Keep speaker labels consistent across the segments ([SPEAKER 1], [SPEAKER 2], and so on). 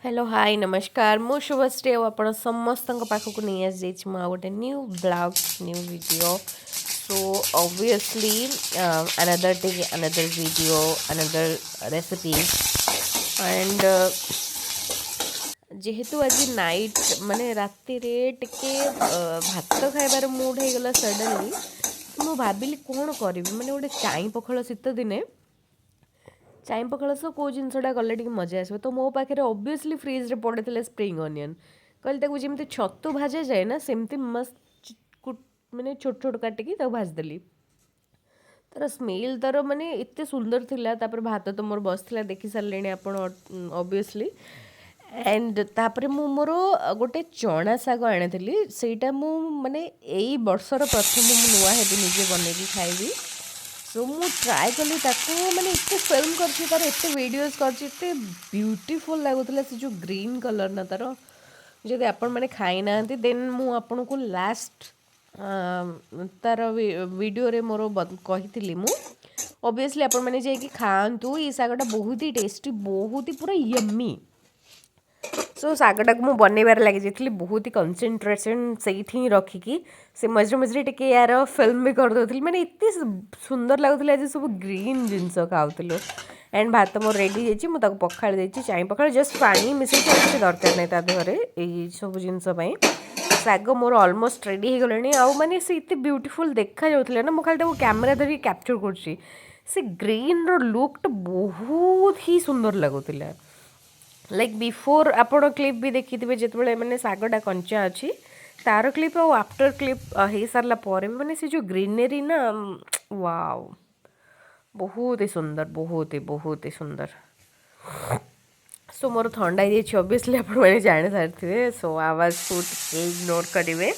[SPEAKER 1] hello hi नमस्कार मु शुभश्री आपण समस्त पाखक नहीं आसी गोटे new blog new video so obviously another day another video another recipe and जेहेतु आज नाइट माने राति रे टिके भात खाइबार मूड हो गला सडनली मु भाबिली कौन करी माने गोटे चाई पखाल शीत दिने चाई पखाल सह कौ जिनसटा गले टिके मजा आसो तो मो पाखे ऑब्वियसली फ्रिज रे पड़े स्प्रिंग अनियन कहली जमी छतु भाजे जाए ना सेमती मस्त माने छोट छोट काटिकी भाजदेली तार स्मेल तार माने एत सुंदर थिला तापर भात तो मोर बसला देखी सारे आप ऑब्वियसली एंड तापर मु मोर गोटे चना शाग आनी सेटा मु माने एई वर्षर प्रथम मु नुआ हेबी निजे बनैकी खाइबी सो मु ट्राए कली माने एत फिल्म करछि तार एत वीडियोस करछि एत ब्यूटीफुल लागुतला से जो ग्रीन कलर ना तार जदि आपण माने खाई नांती देन मु आपन को लास्ट तार वीडियो रे मोर कही मु ऑब्वियसली आपण माने जे कि खांतु ये सागटा बहुत ही टेस्टी बहुत ही पूरा यम्मी सो शागटा को मुझे बनइबार लगी जाइए बहुत ही कंसंट्रेशन से ही रखिकी से मझे मझे टे यार फिल्म भी कर करदे मैंने एत सुंदर लगुला आज सब ग्रीन जिनस खाऊलु एंड भात मोर रेडी जाइए मुझे पखा चाई पखा जस्ट पानी मिसे किसी दरकार नहीं तादेहरे यही सब जिनसपाई शाग मोर अलमोस्ट रेडी हो गलानी आउ माने से इतने ब्यूटीफुल देखा जाउथले ना मु खाली कैमेरा धरी कैप्चर करछि से ग्रीन रो लुक बहुत ही सुंदर लगुला लाइक बिफोर आपण क्लिप भी देखी थे जिते मैंने शागटा कंचा अच्छी तार क्लिप और आफ्टर क्लिप हो सारा पर मैंने से जो ग्रीनरी ना वाव बहुत ही सुंदर बहुत ही सुंदर सो मोर थंडा ही ऑब्वियसली आप जानी सारी सो आवाज को इग्नोर करेंगे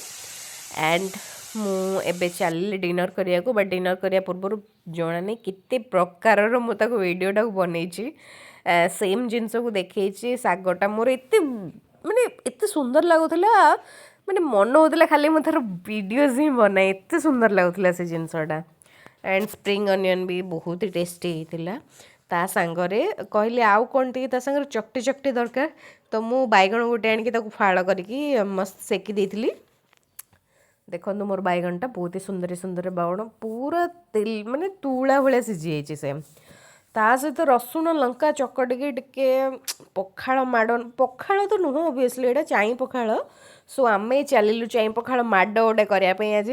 [SPEAKER 1] एंड मुझे चल डिनर करने को बट डिनर करने पूर्व जना नहीं केते प्रकार मुझे वीडियोटा बनई सेम जिनस को देखी शागटा मोर एत माने एत सुंदर लगुला माने मन होता खाली मुझे वीडियोज ही बनाए एत सुंदर लगुला से जिनसटा एंड स्प्रिंग अनियन भी बहुत ही टेस्टी होता ता सांगरे कहली आउ कौन टी सांगे चकटी चकटी दरकार तो मु बैगण गोटे आनिकी फाड़ करके मस्त सेकी देती देखो मोर बैगणटा बहुत ही सुंदर बागण पूरा तेल माने तुला भाया सीझी से ता सहित रसुण लंका चकटिकी टिके पखाड़ माड़ पखाड़ तो नुह ओबियसली एटा चाई पखाड़ सो आम चलू चाई पखाड़ माड़ गोटे करने आज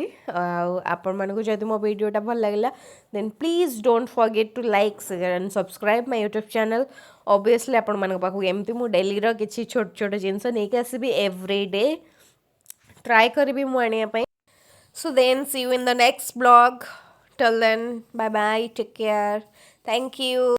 [SPEAKER 1] आपण मानक जदि मो वीडियोटा भल लगे then please don't forget to like share and subscribe my YouTube channel obviously आपण मानक पाखु एमती मु डेली रो किछि छोट छोट जिनस नहीं आसबि एवरीडे ट्राई करी मु आनिया पई so then see you in the next blog till then bye bye take care thank you